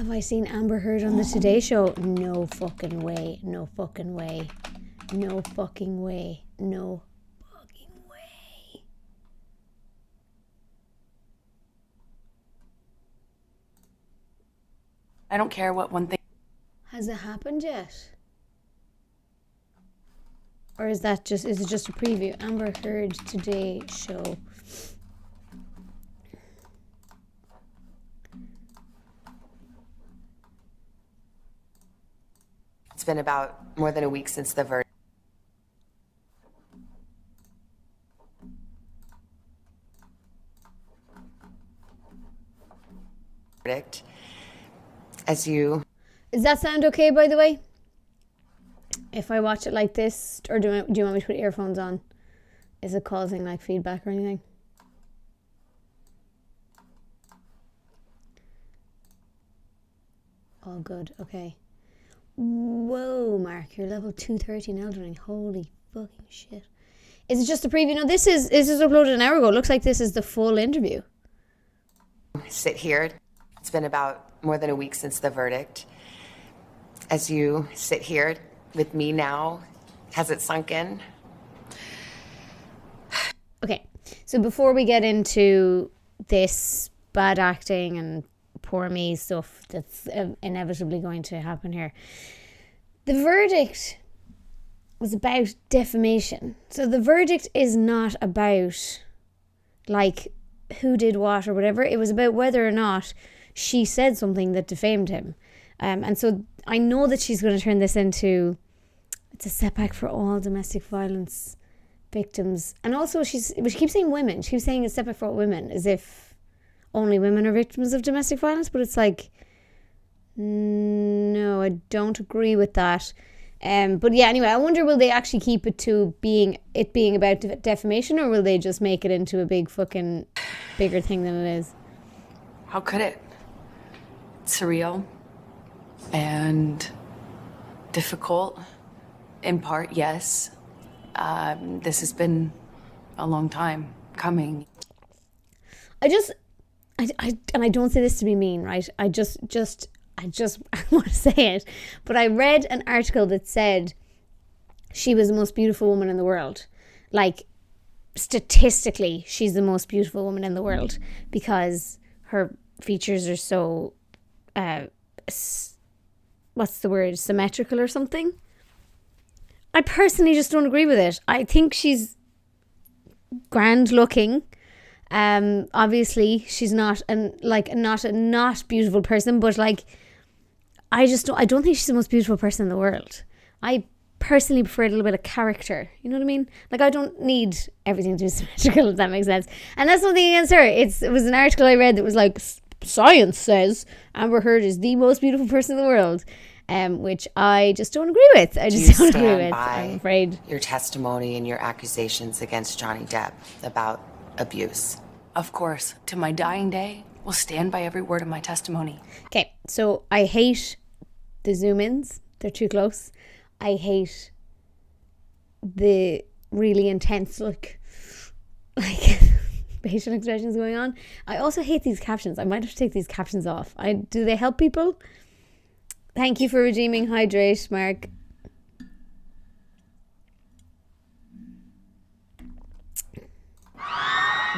Have I seen Amber Heard on the Today Show? No fucking way. No fucking way. No fucking way. No fucking way. I don't care what one thing. Has it happened yet? Or is it just a preview? Amber Heard Today Show. It's been about more than a week since the verdict. Does that sound okay, by the way? If I watch it like this, or do you want me to put earphones on? Is it causing like feedback or anything? All good, okay. Whoa, Mark, you're level 230 in Elden Ring. Holy fucking shit. Is it just a preview? No, this is uploaded an hour ago. It looks like this is the full interview. Sit here. It's been about more than a week since the verdict. As you sit here with me now, has it sunk in? Okay, so before we get into this bad acting and poor me stuff that's inevitably going to happen here, the verdict was about defamation. So the verdict is not about like who did what or whatever. It was about whether or not she said something that defamed him. And so I know that she's going to turn this into, it's a setback for all domestic violence victims. And also she keeps saying women. She was saying it's a setback for all women, as if only women are victims of domestic violence. But it's like, no, I don't agree with that. But yeah, anyway, I wonder, will they actually keep it to being about defamation, or will they just make it into a big fucking bigger thing than it is? How could it? It's surreal and difficult. In part, yes. This has been a long time coming. I don't say this to be mean, right? I just want to say it. But I read an article that said she was the most beautiful woman in the world. Like, statistically, she's the most beautiful woman in the world because her features are so, what's the word? Symmetrical or something? I personally just don't agree with it. I think she's grand looking. Obviously she's not a not beautiful person, but like I don't think she's the most beautiful person in the world. I personally prefer a little bit of character, you know what I mean? Like, I don't need everything to be symmetrical, if that makes sense. And that's nothing against her. It was an article I read that was like, science says Amber Heard is the most beautiful person in the world, which I just don't agree with. I just don't agree with, I'm afraid. Your testimony and your accusations against Johnny Depp about abuse? Of course, to my dying day, will stand by every word of my testimony. Okay, so I hate the zoom-ins. They're too close. I hate the really intense look, like facial expressions going on. I also hate these captions. I might have to take these captions off. Do they help people? Thank you for redeeming Hydrate, Mark.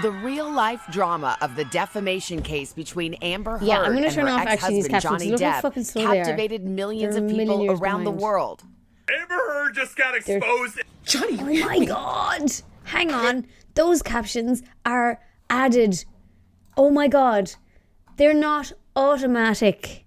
The real-life drama of the defamation case between Amber Heard I'm gonna and turn her off actually these ex-husband captions. Johnny Look how fucking slow they are. captivated millions They're of a million people years around the behind. world. Amber Heard just got exposed. Johnny, oh my God. Hang on. Those captions are added. Oh my God. They're not automatic.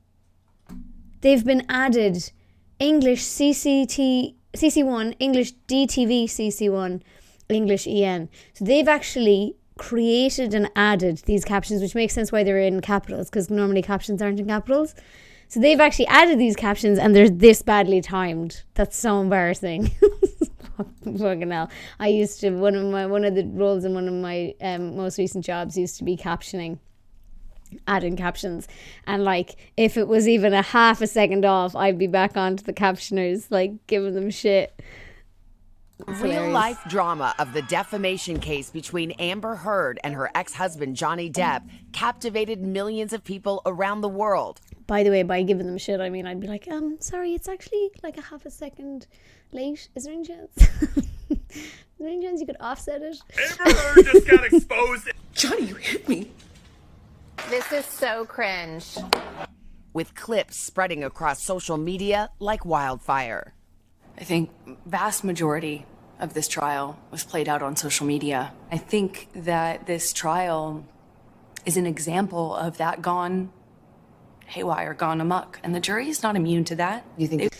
They've been added. English CC1, English DTV CC1, English EN. So they've actually created and added these captions, which makes sense why they're in capitals, because normally captions aren't in capitals. So they've actually added these captions and they're this badly timed. That's so embarrassing. Fucking hell. I used to, one of the roles in one of my most recent jobs used to be captioning, adding captions, and like if it was even a half a second off, I'd be back onto the captioners, like giving them shit. Real-life drama of the defamation case between Amber Heard and her ex-husband Johnny Depp captivated millions of people around the world. by the way, by giving them shit, I mean, I'd be like, sorry, it's actually like a half a second late. Is there any chance? Is there any chance you could offset it? Amber Heard just got exposed. Johnny, you hit me. This is so cringe. with clips spreading across social media like wildfire. I think vast majority of this trial was played out on social media. I think that this trial is an example of that gone haywire, gone amok, and the jury is not immune to that. You think?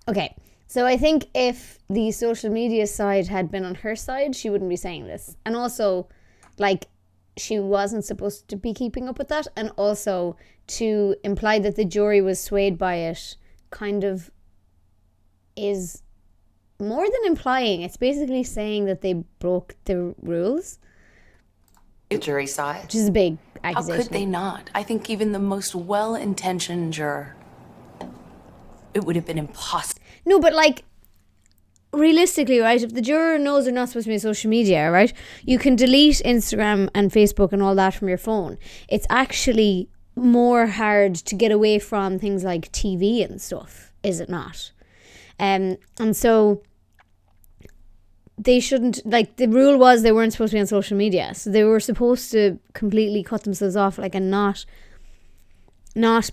Okay, so I think if the social media side had been on her side, she wouldn't be saying this. And also, like, she wasn't supposed to be keeping up with that. And also, to imply that the jury was swayed by it kind of is more than implying. It's basically saying that they broke the rules. The jury saw it. Which is a big How accusation. could they not? I think even the most well-intentioned juror, it would have been impossible. No, but like, realistically, right, if the juror knows they're not supposed to be on social media, right, you can delete Instagram and Facebook and all that from your phone. It's actually more hard to get away from things like TV and stuff, is it not? And so they shouldn't, like, the rule was they weren't supposed to be on social media, so they were supposed to completely cut themselves off, like, and not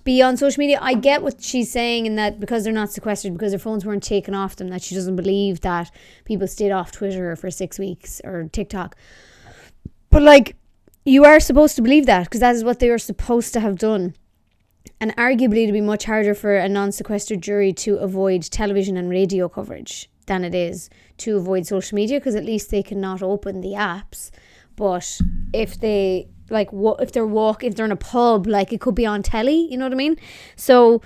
be on social media. I get what she's saying in that because they're not sequestered, because their phones weren't taken off them, that she doesn't believe that people stayed off Twitter for 6 weeks or TikTok. But like, you are supposed to believe that because that is what they were supposed to have done. And arguably it'd be much harder for a non-sequestered jury to avoid television and radio coverage than it is to avoid social media, because at least they cannot open the apps. But if they if they're in a pub, like, it could be on telly, you know what I mean? So,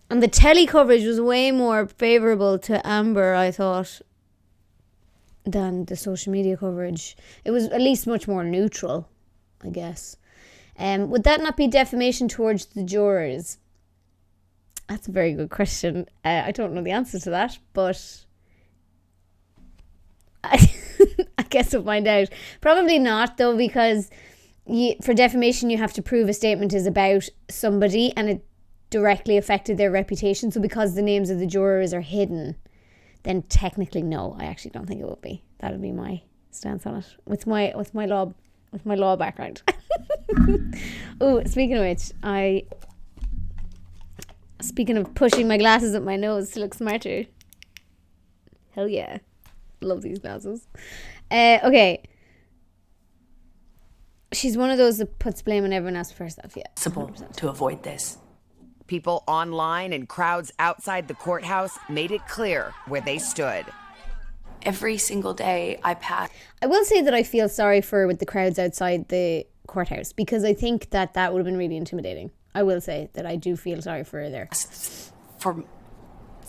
and the telly coverage was way more favourable to Amber, I thought, than the social media coverage. It was at least much more neutral, I guess. Would that not be defamation towards the jurors? That's a very good question. I don't know the answer to that, but I guess we'll find out. Probably not, though, because for defamation you have to prove a statement is about somebody and it directly affected their reputation. So because the names of the jurors are hidden, then technically no, I actually don't think it would be. That would be my stance on it with my law background. Oh, speaking of pushing my glasses up my nose to look smarter. Hell yeah. Love these glasses. Okay. She's one of those that puts blame on everyone else for herself, yeah. Possible 100%. to avoid this. People online and crowds outside the courthouse made it clear where they stood. Every single day I pass. I will say that I feel sorry for her with the crowds outside the courthouse, because I think that would have been really intimidating. I will say that I do feel sorry for her there. For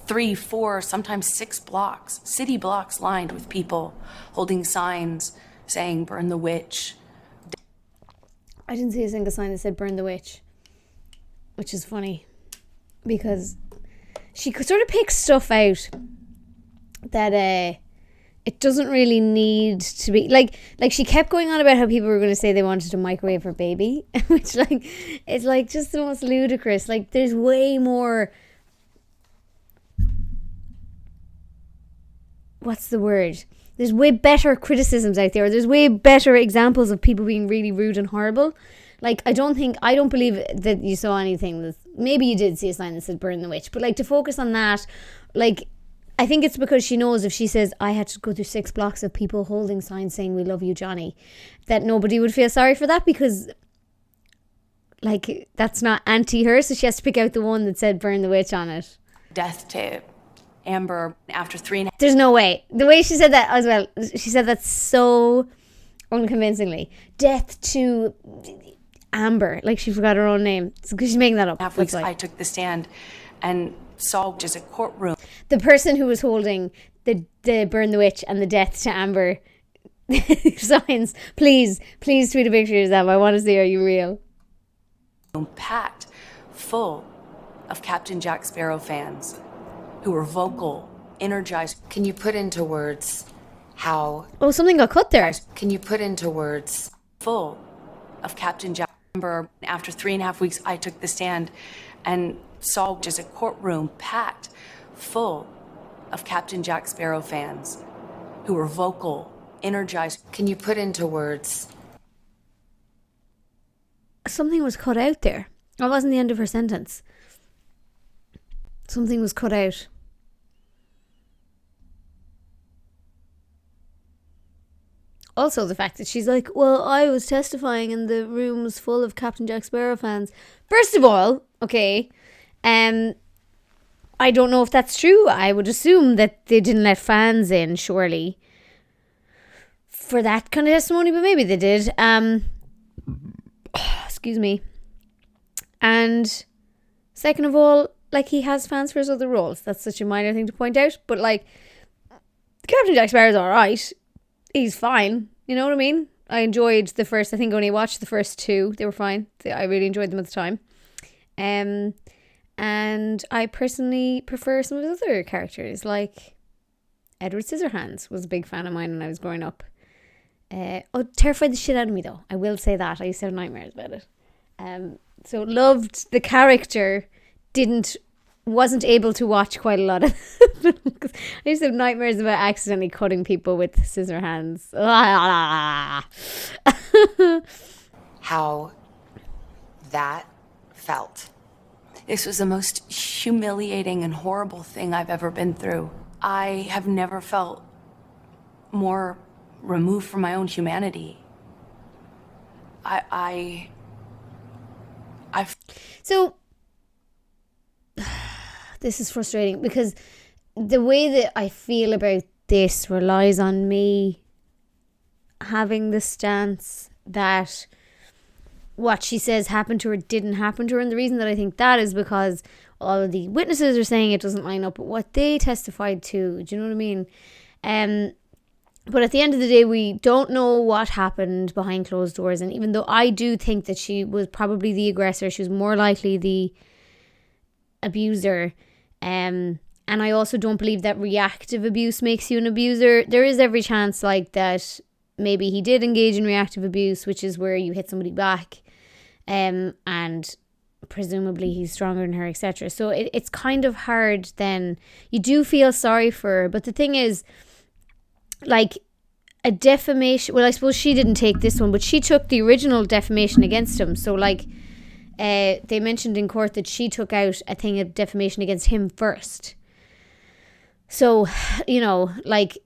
3, 4, sometimes 6 blocks, city blocks lined with people holding signs saying "Burn the witch." I didn't see a single sign that said "Burn the witch," which is funny because she could sort of pick stuff out that it doesn't really need to be like she kept going on about how people were going to say they wanted to microwave her baby, which it's like just the most ludicrous. Like, there's way more, what's the word? There's way better criticisms out there. There's way better examples of people being really rude and horrible. Like, I don't believe that you saw anything that, maybe you did see a sign that said "Burn the witch," but like, to focus on that, like, I think it's because she knows if she says, I had to go through 6 blocks of people holding signs saying "We love you, Johnny," that nobody would feel sorry for that, because like, that's not anti her, so she has to pick out the one that said "Burn the witch" on it. Death to Amber after 3.5. There's no way. The way she said that as well, she said that so unconvincingly. Death to Amber, like she forgot her own name. It's because she's making that up. Weeks I took the stand and saw just a courtroom. The person who was holding the "Burn the witch" and the "Death to Amber" signs, please tweet a picture of them. I want to see, are you real? Packed full of Captain Jack Sparrow fans who were vocal, energized. Can you put into words how? Oh, something got cut there. Can you put into words? Full of Captain Jack. remember after 3.5 weeks, I took the stand and saw just a courtroom packed full of Captain Jack Sparrow fans who were vocal, energized. Can you put into words? Something was cut out there. That wasn't the end of her sentence. Something was cut out. Also, the fact that she's like, well, I was testifying and the room was full of Captain Jack Sparrow fans. First of all, okay, I don't know if that's true. I would assume that they didn't let fans in, surely, for that kind of testimony, but maybe they did. Excuse me. And second of all, like, he has fans for his other roles. That's such a minor thing to point out. But, like, Captain Jack Sparrow's alright. He's fine. You know what I mean? I enjoyed the first, I think I only watched the first two. They were fine. I really enjoyed them at the time. And I personally prefer some of his other characters. Like, Edward Scissorhands was a big fan of mine when I was growing up. Terrified the shit out of me, though. I will say that. I used to have nightmares about it. So loved the character. Wasn't able to watch quite a lot of it. I used to have nightmares about accidentally cutting people with scissor hands. How that felt. This was the most humiliating and horrible thing I've ever been through. I have never felt more removed from my own humanity. So this is frustrating because the way that I feel about this relies on me having the stance that what she says happened to her didn't happen to her. And the reason that I think that is because all of the witnesses are saying it doesn't line up with what they testified to. Do you know what I mean? But at the end of the day, we don't know what happened behind closed doors. And even though I do think that she was probably the aggressor, she was more likely the abuser. And I also don't believe that reactive abuse makes you an abuser. There is every chance like that maybe he did engage in reactive abuse, which is where you hit somebody back. And presumably he's stronger than her, etc. So it's kind of hard then. You do feel sorry for her. But the thing is, like, a defamation, well, I suppose she didn't take this one, but she took the original defamation against him. So, like, they mentioned in court that she took out a thing of defamation against him first. So, you know, like,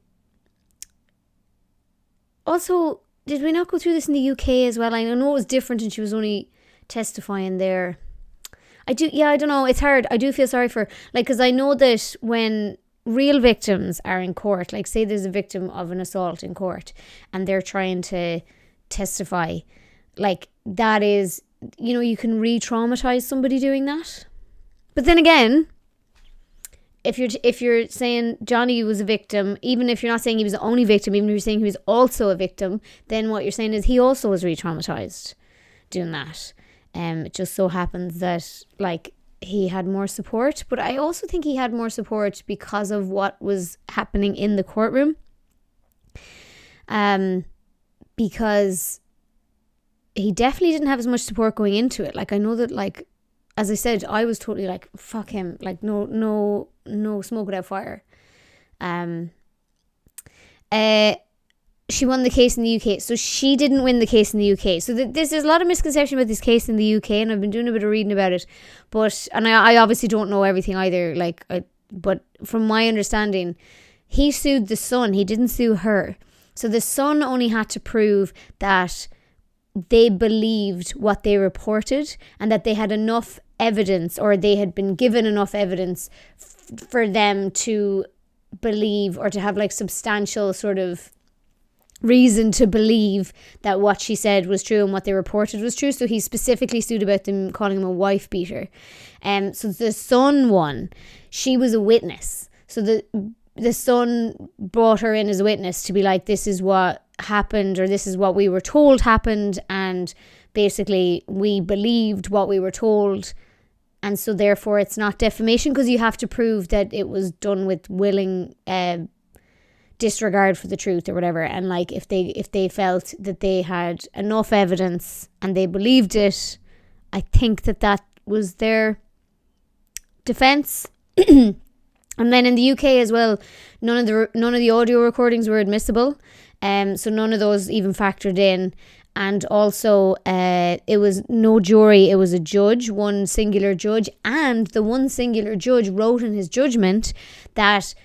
also, did we not go through this in the UK as well? I know it was different and she was only testifying there. I don't know, it's hard. I do feel sorry for her. Like, because I know that when real victims are in court, like say there's a victim of an assault in court and they're trying to testify, like that is, you know, you can re-traumatize somebody doing that. But then again, if you're saying Johnny was a victim, even if you're not saying he was the only victim, even if you're saying he was also a victim, then what you're saying is he also was re-traumatized doing that. It just so happens that, like, he had more support, but I also think he had more support because of what was happening in the courtroom. Because he definitely didn't have as much support going into it. Like, I know that, like, as I said, I was totally like, fuck him, like, no smoke without fire. She won the case in the UK. So she didn't win the case in the UK. So there's a lot of misconception about this case in the UK, and I've been doing a bit of reading about it. But I obviously don't know everything either. But from my understanding, he sued the son. He didn't sue her. So the son only had to prove that they believed what they reported and that they had enough evidence, or they had been given enough evidence for them to believe, or to have like substantial sort of reason to believe that what she said was true and what they reported was true. So he specifically sued about them calling him a wife beater. So the son won. She was a witness. So the son brought her in as a witness to be like, this is what happened, or this is what we were told happened, and basically we believed what we were told, and so therefore it's not defamation, because you have to prove that it was done with willing disregard for the truth or whatever. And like if they felt that they had enough evidence and they believed it, I think that was their defense. And then in the UK as well, none of the audio recordings were admissible, so none of those even factored in. And also, it was no jury; it was a judge, one singular judge, and the one singular judge wrote in his judgment that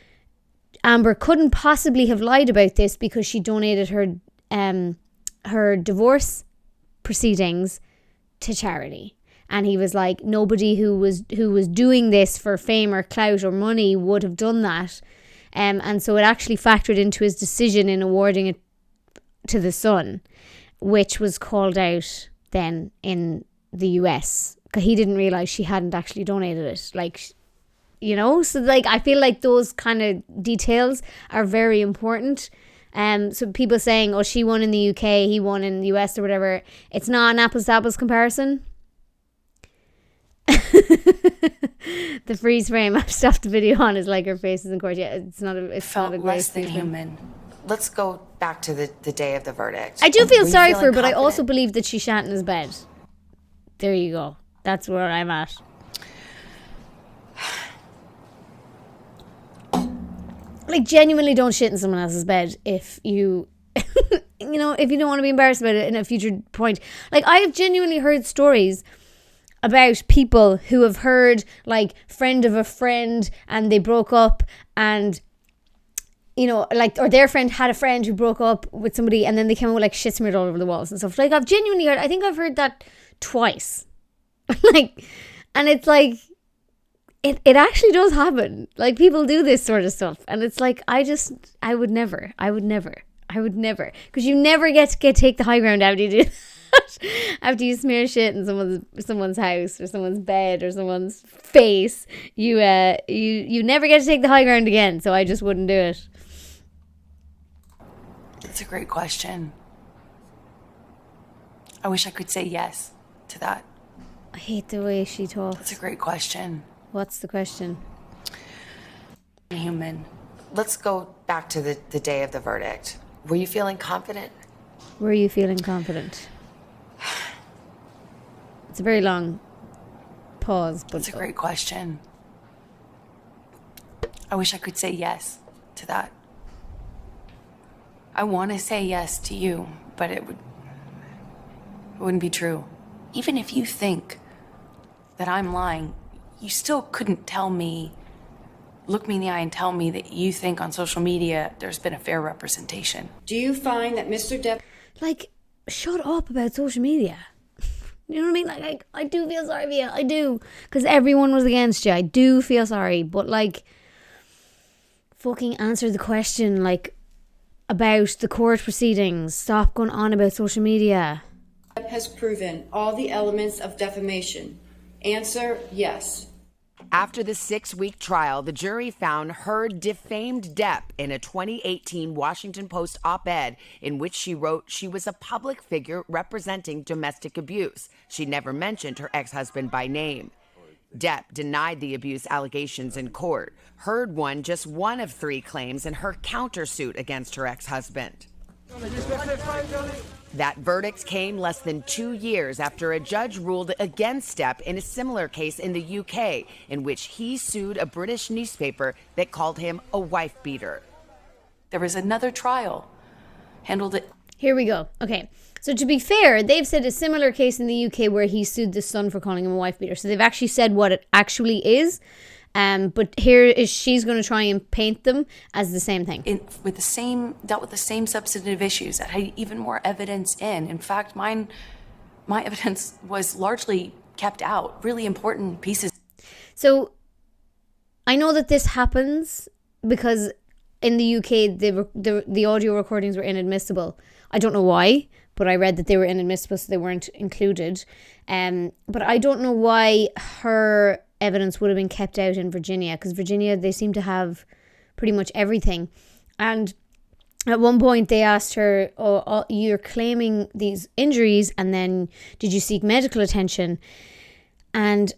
Amber couldn't possibly have lied about this because she donated her divorce proceedings to charity. And he was like, nobody who was doing this for fame or clout or money would have done that. And so it actually factored into his decision in awarding it to the son, which was called out then in the US. Because he didn't realise she hadn't actually donated it. Like, you know? So, like, I feel like those kind of details are very important. So people saying, oh, she won in the UK, he won in the US or whatever. It's not an apples to apples comparison. The freeze frame I've stopped the video on is like her face is in court. Yeah, it's not a Felt not a great less than freeze frame. human. Let's go back to the day of the verdict. I do feel Were you sorry for her, feeling but I also confident? believe that she shat in his bed. There you go. That's where I'm at. Like, genuinely don't shit in someone else's bed if you you know, if you don't want to be embarrassed about it in a future point. Like, I have genuinely heard stories about people who have heard, like, friend of a friend and they broke up, and, you know, like, or their friend had a friend who broke up with somebody and then they came out with, like, shit smeared all over the walls and stuff. Like, I've genuinely heard, I think I've heard that twice. Like, and it's like, it actually does happen. Like, people do this sort of stuff. And it's like, I would never. Because you never get to take the high ground after you do that. After you smear shit in someone's house or someone's bed or someone's face, you never get to take the high ground again. So I just wouldn't do it. It's a great question. I wish I could say yes to that. I hate the way she talks. It's a great question. What's the question? Human. Let's go back to the day of the verdict. Were you feeling confident? Were you feeling confident? It's a very long pause, but It's a great question. I wish I could say yes to that. I want to say yes to you, but it wouldn't be true. Even if you think that I'm lying, you still couldn't look me in the eye and tell me that you think on social media there's been a fair representation. Do you find that Mr. Depp... like, shut up about social media. You know what I mean? Like, I do feel sorry for you. I do. Because everyone was against you. I do feel sorry. But, like, fucking answer the question, like, about the court proceedings. Stop going on about social media. has proven all the elements of defamation? Answer, yes. After the 6-week trial, the jury found Heard defamed Depp in a 2018 Washington Post op-ed in which she wrote she was a public figure representing domestic abuse. She never mentioned her ex-husband by name. Depp denied the abuse allegations in court. Heard won just one of 3 claims in her countersuit against her ex-husband. That verdict came less than 2 years after a judge ruled against Depp in a similar case in the UK, in which he sued a British newspaper that called him a wife beater. There was another trial, handled it. Here we go. Okay. So to be fair, they've said a similar case in the UK where he sued the son for calling him a wife beater. So they've actually said what it actually is. But here is she's going to try and paint them as the same thing. Dealt with the same substantive issues that had even more evidence in. In fact, my evidence was largely kept out, really important pieces. So I know that this happens because in the UK, the audio recordings were inadmissible. I don't know why, but I read that they were inadmissible, so they weren't included. But I don't know why her evidence would have been kept out in Virginia, because Virginia, they seem to have pretty much everything. And at one point they asked her, oh, you're claiming these injuries, and then did you seek medical attention? And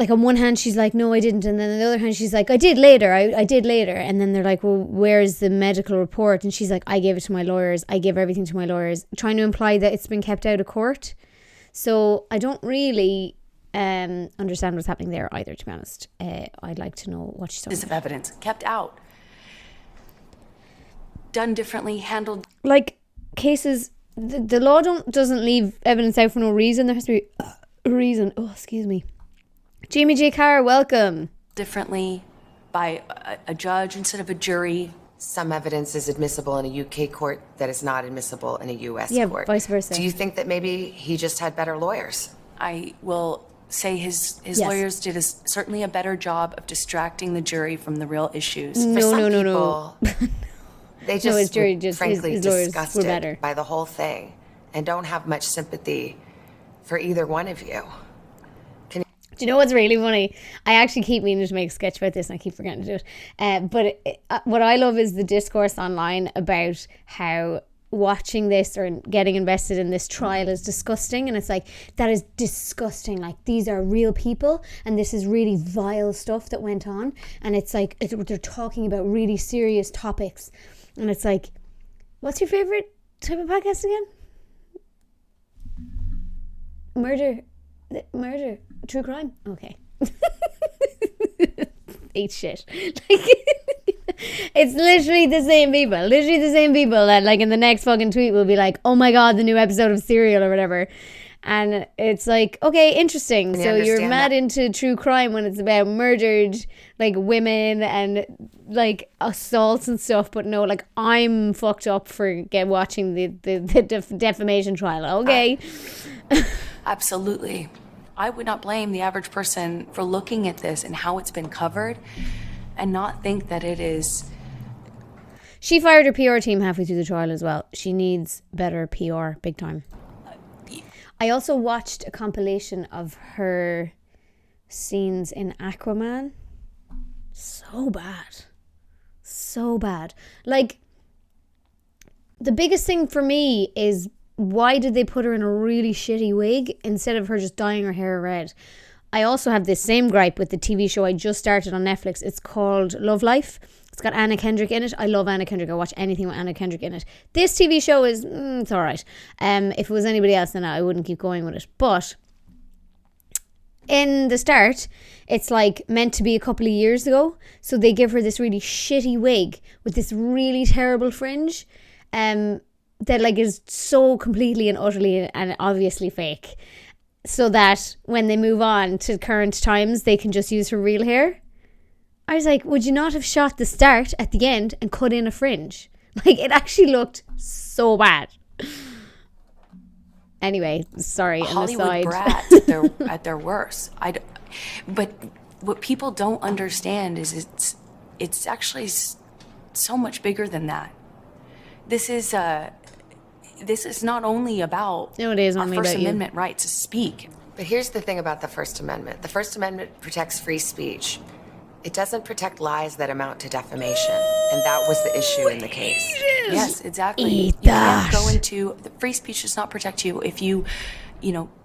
like on one hand she's like, no, I didn't, and then on the other hand she's like, I did later, I did later, and then they're like, well, where's the medical report? And she's like, I gave it to my lawyers, I give everything to my lawyers, trying to imply that it's been kept out of court. So I don't really understand what's happening there either, to be honest. I'd like to know what she's talking Of about. evidence kept out, done differently, handled. Like cases, the law doesn't leave evidence out for no reason. There has to be a reason. Oh, excuse me. Jamie J. Carr, welcome. Differently by a judge instead of a jury. Some evidence is admissible in a UK court that is not admissible in a US Yeah, court. vice versa. Do you think that maybe he just had better lawyers? I will say his Yes. lawyers did certainly a better job of distracting the jury from the real issues. For No, some no, no, no. people, they just his jury were just- frankly his lawyers were disgusted better. by the whole thing and don't have much sympathy for either one of you. Do you know what's really funny? I actually keep meaning to make a sketch about this and I keep forgetting to do it. What I love is the discourse online about how watching this or getting invested in this trial is disgusting. And it's like, that is disgusting. Like, these are real people and this is really vile stuff that went on. And it's like, they're talking about really serious topics. And it's like, what's your favorite type of podcast again? Murder, true crime. Okay. Eat shit. Like, it's literally the same people. Literally the same people that, like, in the next fucking tweet will be like, oh my God, the new episode of Serial or whatever. And it's like, okay, interesting. So you're mad into true crime when it's about murdered, like, women and, like, assaults and stuff. But no, like, I'm fucked up for watching the defamation trial. Okay. Absolutely. I would not blame the average person for looking at this and how it's been covered and not think that it is. She fired her PR team halfway through the trial as well. She needs better PR, big time. I also watched a compilation of her scenes in Aquaman. So bad. So bad. Like, the biggest thing for me is, why did they put her in a really shitty wig instead of her just dyeing her hair red? I also have this same gripe with the TV show I just started on Netflix. It's called Love Life. It's got Anna Kendrick in it. I love Anna Kendrick. I watch anything with Anna Kendrick in it. This TV show is, it's all right. If it was anybody else, then I wouldn't keep going with it. But in the start, it's like meant to be a couple of years ago. So they give her this really shitty wig with this really terrible fringe. That, like, is so completely and utterly and obviously fake, so that when they move on to current times, they can just use her real hair. I was like, would you not have shot the start at the end and cut in a fringe? Like, it actually looked so bad. Anyway, sorry, an Hollywood aside. brats at their worst. But what people don't understand is it's actually so much bigger than that. This is not only about No, it is our only First about you. Amendment right to speak. But here's the thing about the First Amendment. The First Amendment protects free speech. It doesn't protect lies that amount to defamation. And that was the issue in the case. Yes, exactly. Eat You can't that. go into the free speech does not protect you if you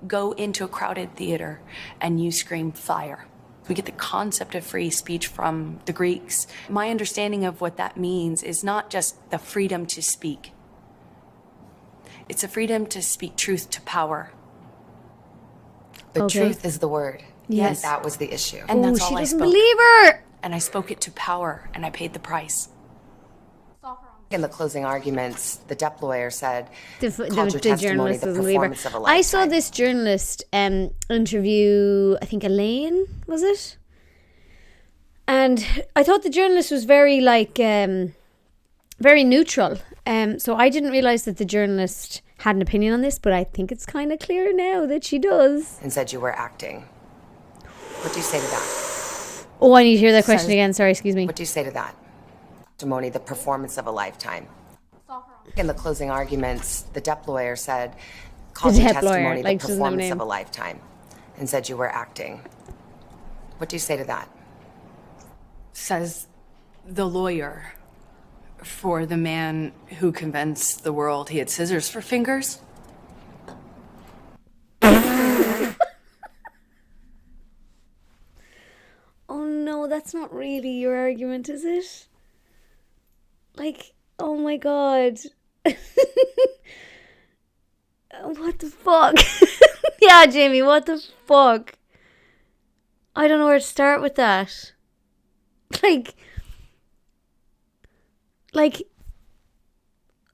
go into a crowded theater and you scream fire. We get the concept of free speech from the Greeks. My understanding of what that means is not just the freedom to speak. It's a freedom to speak truth to power. But Okay. truth is the word. Yes. And that was the issue. And that's Oh, all she I doesn't spoke. believe her. And I spoke it to power, and I paid the price. In the closing arguments, the DEP lawyer said, The called your testimony journalist the doesn't believe her. performance of a lifetime. I saw this journalist interview, I think Elaine, was it? And I thought the journalist was very, like, very neutral. So I didn't realise that the journalist had an opinion on this, but I think it's kind of clear now that she does. and said you were acting. What do you say to that? Oh, I need to hear that question Says- again. Sorry, excuse me. What do you say to that? Testimony, the performance of a lifetime. In the closing arguments, the DEP lawyer said, called your DEP lawyer, testimony like, the she doesn't have a performance name. of a lifetime, and said you were acting. What do you say to that? Says the lawyer for the man who convinced the world he had scissors for fingers. that's not really your argument, is it? Like, oh my God. What the fuck? Yeah, Jamie, what the fuck? I don't know where to start with that. Like,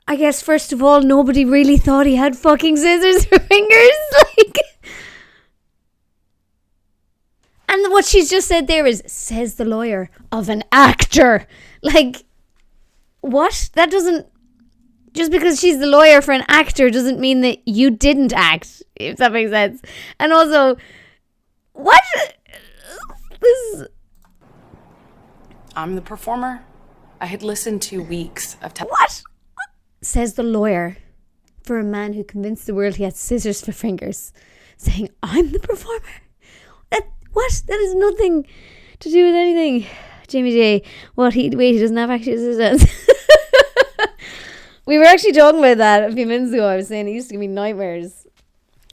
I guess first of all, nobody really thought he had fucking scissors for fingers. Like, and what she's just said there is, says the lawyer of an actor. Like, what? That doesn't, just because she's the lawyer for an actor doesn't mean that you didn't act, if that makes sense. And also, what? I'm the performer. I had listened to weeks of What? Says the lawyer for a man who convinced the world he had scissors for fingers, saying, I'm the performer. What? That has nothing to do with anything. Jamie J. He doesn't have actually scissors. We were actually talking about that a few minutes ago. I was saying it used to give me nightmares.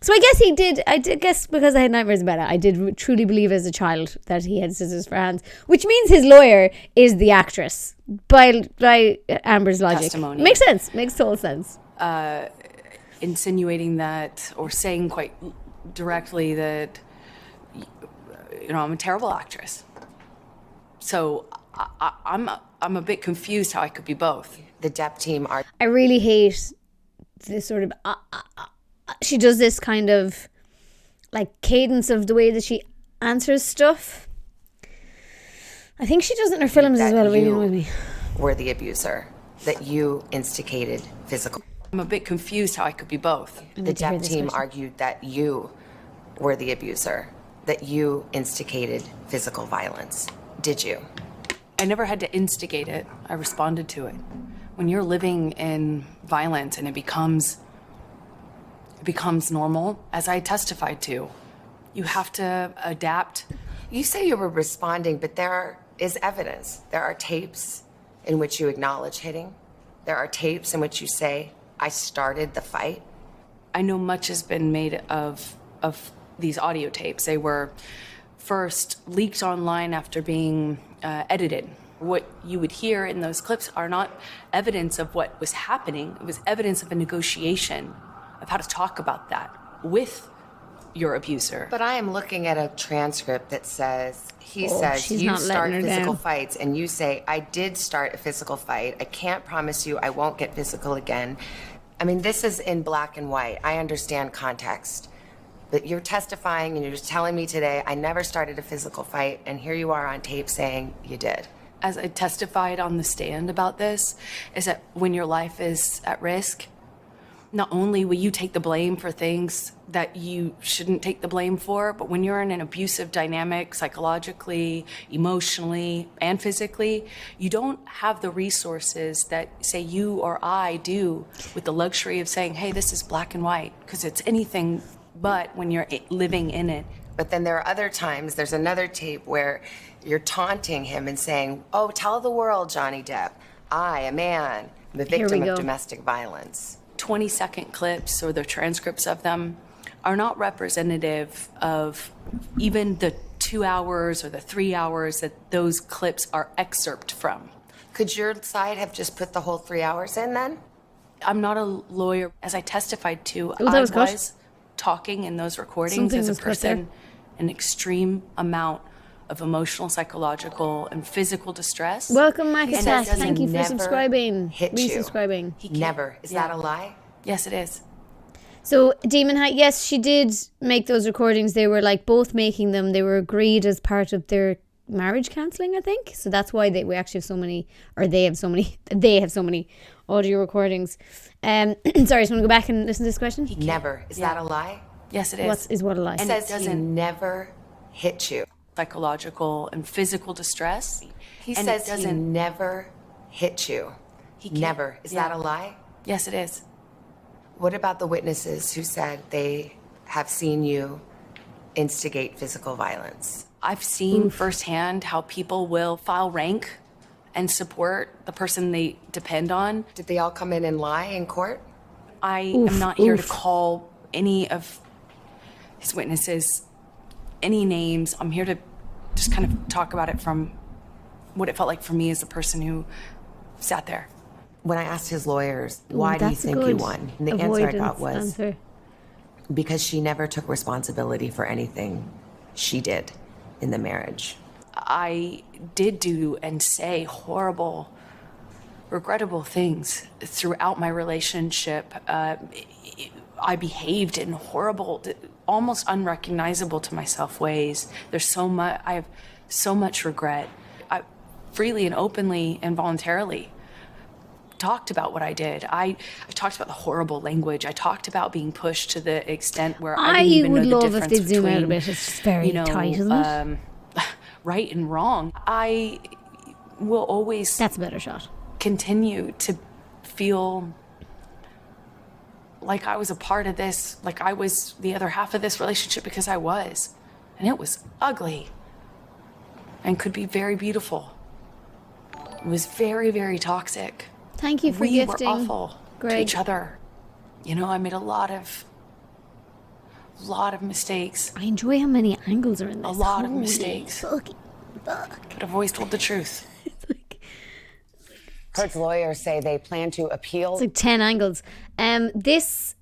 So I guess he did. I did guess because I had nightmares about it. I did truly believe as a child that he had scissors for hands, which means his lawyer is the actress by Amber's logic. Testimony. Makes sense. Makes total sense. Insinuating that, or saying quite directly that, I'm a terrible actress. So I'm a bit confused how I could be both. The Depp team are. I really hate this sort of. She does this kind of like cadence of the way that she answers stuff. I think she does it in her films as well. It really annoys me. Were the abuser, that you instigated physical. I'm a bit confused how I could be both. The Depp team argued that you were the abuser, that you instigated physical violence. Did you? I never had to instigate it. I responded to it. When you're living in violence and it becomes normal, as I testified to, you have to adapt. You say you were responding, but there is evidence. There are tapes in which you acknowledge hitting. There are tapes in which you say, I started the fight. I know much has been made of these audio tapes. They were first leaked online after being edited. What you would hear in those clips are not evidence of what was happening. It was evidence of a negotiation of how to talk about that with your abuser. But I am looking at a transcript that says, he says, you start physical fights, and you say, I did start a physical fight. I can't promise you I won't get physical again. I mean, this is in black and white. I understand context. But you're testifying and you're just telling me today, I never started a physical fight, and here you are on tape saying you did. As I testified on the stand about this, is that when your life is at risk, not only will you take the blame for things that you shouldn't take the blame for, but when you're in an abusive dynamic, psychologically, emotionally, and physically, you don't have the resources that, say, you or I do with the luxury of saying, hey, this is black and white, because it's anything but when you're living in it. But then there are other times, there's another tape where you're taunting him and saying, oh, tell the world, Johnny Depp, I, a man, the victim of domestic violence. 20-second clips or the transcripts of them are not representative of even the 2 hours or the 3 hours that those clips are excerpt from. Could your side have just put the whole 3 hours in then? I'm not a lawyer. As I testified to, I was talking in those recordings as a person in extreme amount of emotional, psychological, and physical distress. Welcome, Makatas. Thank you for subscribing. Resubscribing. Never. Is that a lie? Yes, it is. So, Demon Hat, yes, she did make those recordings. They were like both making them. They were agreed as part of their marriage counseling, I think. So that's why we actually have so many, or they have so many audio recordings. Sorry, I just want to go back and listen to this question. Never. Is that a lie? Yes, it is. What a lie? And it says he never hit you. Psychological and physical distress. He says he never hit you. Never. Is that a lie? Yes, it is. What about the witnesses who said they have seen you instigate physical violence? I've seen firsthand how people will file rank and support the person they depend on. Did they all come in and lie in court? I am not here to call any of his witnesses any names. I'm here to just kind of talk about it from what it felt like for me as the person who sat there. When I asked his lawyers, why do you think you won? And the answer I got was, because she never took responsibility for anything she did in the marriage. I did do and say horrible, regrettable things throughout my relationship. I behaved in horrible, almost unrecognizable to myself ways. I have so much regret. I freely and openly and voluntarily talked about what I did. I talked about the horrible language. I talked about being pushed to the extent where I didn't even know the difference between, if they'd zoom out a bit. It's just very tight, isn't it? Right and wrong. I will always... That's a better shot. ...continue to feel like I was a part of this, like I was the other half of this relationship, because I was. And it was ugly. And could be very beautiful. It was very, very toxic. Thank you for gifting. We were awful to each other. You know, I made a lot of mistakes. I enjoy how many angles are in this. A lot of mistakes. Fuck. But I've always told the truth. Kurt's lawyers say they plan to appeal. It's like 10 angles. This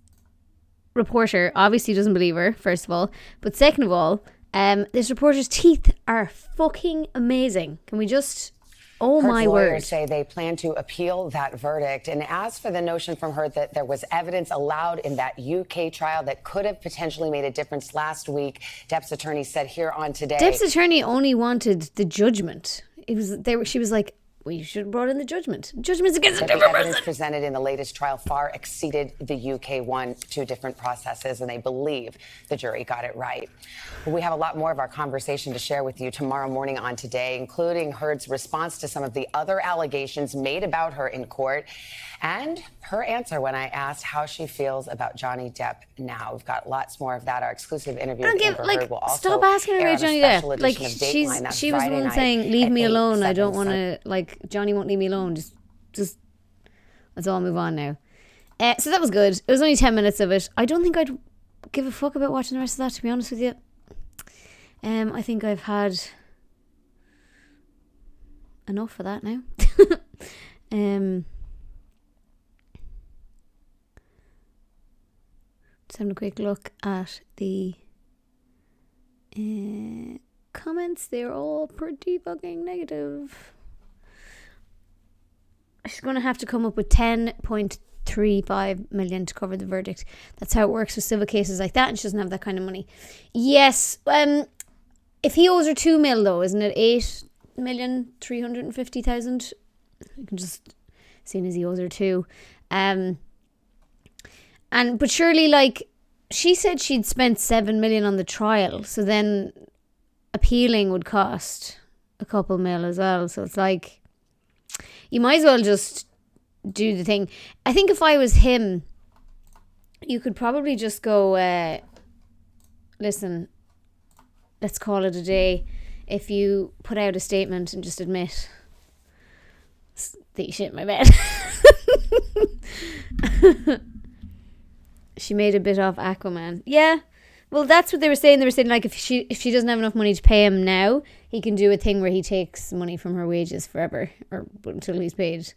reporter obviously doesn't believe her, first of all. But second of all, this reporter's teeth are fucking amazing. Can we just... Oh, Kurt's my word. Lawyers say they plan to appeal that verdict. And as for the notion from her that there was evidence allowed in that UK trial that could have potentially made a difference last week, Depp's attorney said here on Today. Depp's attorney only wanted the judgment. She was like, well, you should have brought in the judgment. Judgment's against a different person. The evidence presented in the latest trial far exceeded the UK one, 2 different processes, and they believe the jury got it right. We have a lot more of our conversation to share with you tomorrow morning on Today, including Heard's response to some of the other allegations made about her in court and her answer when I asked how she feels about Johnny Depp now. We've got lots more of that. Our exclusive interview with Amber Heard will also stop asking her about Johnny Depp. Like, she was the one saying, leave me alone. I don't want to, like, Johnny won't leave me alone. Just let's all move on now. So that was good. It was only 10 minutes of it. I don't think I'd give a fuck about watching the rest of that, to be honest with you. I think I've had enough of that now. Just having a quick look at the comments. They're all pretty fucking negative. She's going to have to come up with 10.35 million to cover the verdict. That's how it works with civil cases like that, and she doesn't have that kind of money. Yes, if he owes her 2 mil though, isn't it 8,350,000? You can just, seeing as he owes her 2. But surely, like, she said she'd spent 7 million on the trial, so then appealing would cost a couple mil as well. So it's like, you might as well just do the thing. I think if I was him, you could probably just go, listen, let's call it a day. If you put out a statement and just admit that you shit my bed. She made a bit off Aquaman. Yeah. Well, that's what they were saying. They were saying, like, if she doesn't have enough money to pay him now, he can do a thing where he takes money from her wages forever, or until he's paid.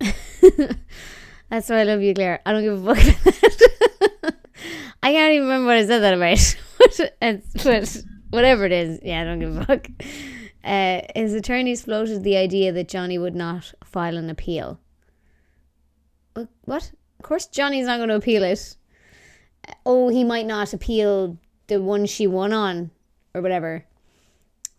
That's why I love you, Clare. I don't give a fuck about that. I can't even remember what I said that about. But whatever it is, yeah, I don't give a fuck. His attorneys floated the idea that Johnny would not file an appeal. What? Of course Johnny's not going to appeal it. Oh, he might not appeal the one she won on, or whatever.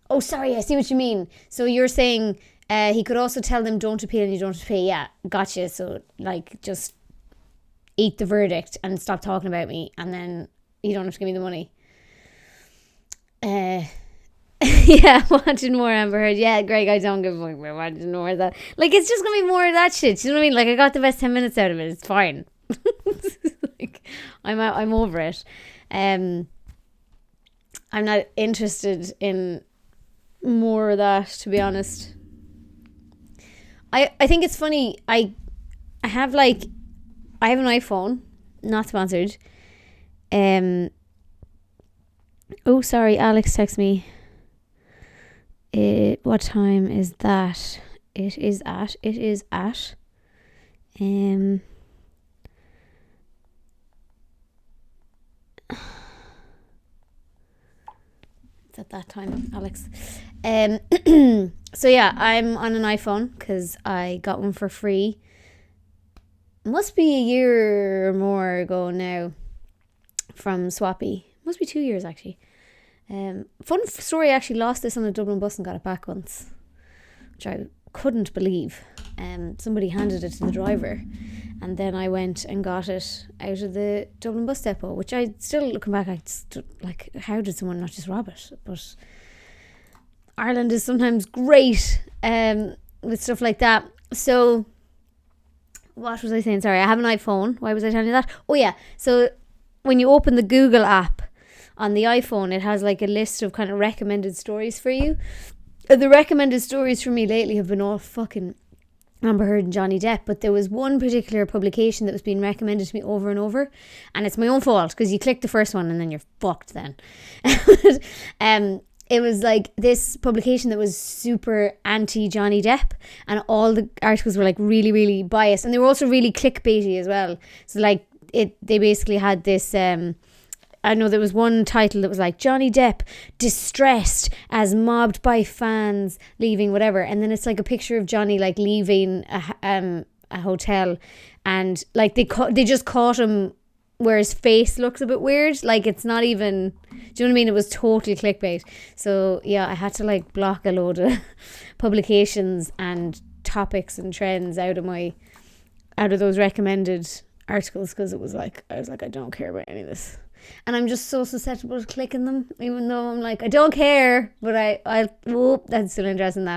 Oh, sorry, I see what you mean. So you're saying he could also tell them don't appeal and you don't have to pay. Yeah, gotcha. So, like, just eat the verdict and stop talking about me, and then you don't have to give me the money. Yeah, watching more Amber Heard. Yeah, Greg, I don't give a fuck about watching more of that. Like, it's just going to be more of that shit. You know what I mean? Like, I got the best 10 minutes out of it. It's fine. Like, I'm over it. I'm not interested in more of that, to be honest. I think it's funny. I have an iPhone, not sponsored. Oh, sorry, Alex texted me. What time is that? It is at it's at that time, Alex. So yeah, I'm on an iPhone because I got one for free. Must be a year or more ago now from Swappy. Must be 2 years actually. Fun story, I actually lost this on a Dublin bus and got it back once, which I couldn't believe. Somebody handed it to the driver, and then I went and got it out of the Dublin bus depot, which I still, looking back, like, how did someone not just rob it? But Ireland is sometimes great with stuff like that. So what was I saying? Sorry, I have an iPhone. Why was I telling you that? Oh yeah, so when you open the Google app on the iPhone, it has like a list of kind of recommended stories for you. The recommended stories for me lately have been all fucking Amber Heard and Johnny Depp, but there was one particular publication that was being recommended to me over and over, and it's my own fault because you click the first one and then you're fucked then. It was like this publication that was super anti Johnny Depp, and all the articles were like really, really biased, and they were also really clickbaity as well. So like they basically had this I know there was one title that was like Johnny Depp distressed as mobbed by fans leaving whatever, and then it's like a picture of Johnny like leaving a hotel, and like they just caught him where his face looks a bit weird, like it's not even, do you know what I mean? It was total clickbait. So yeah, I had to like block a load of publications and topics and trends out of those recommended articles, because I was like, I don't care about any of this. And I'm just so susceptible to clicking them, even though I'm like, I don't care, but I'm still interested in that.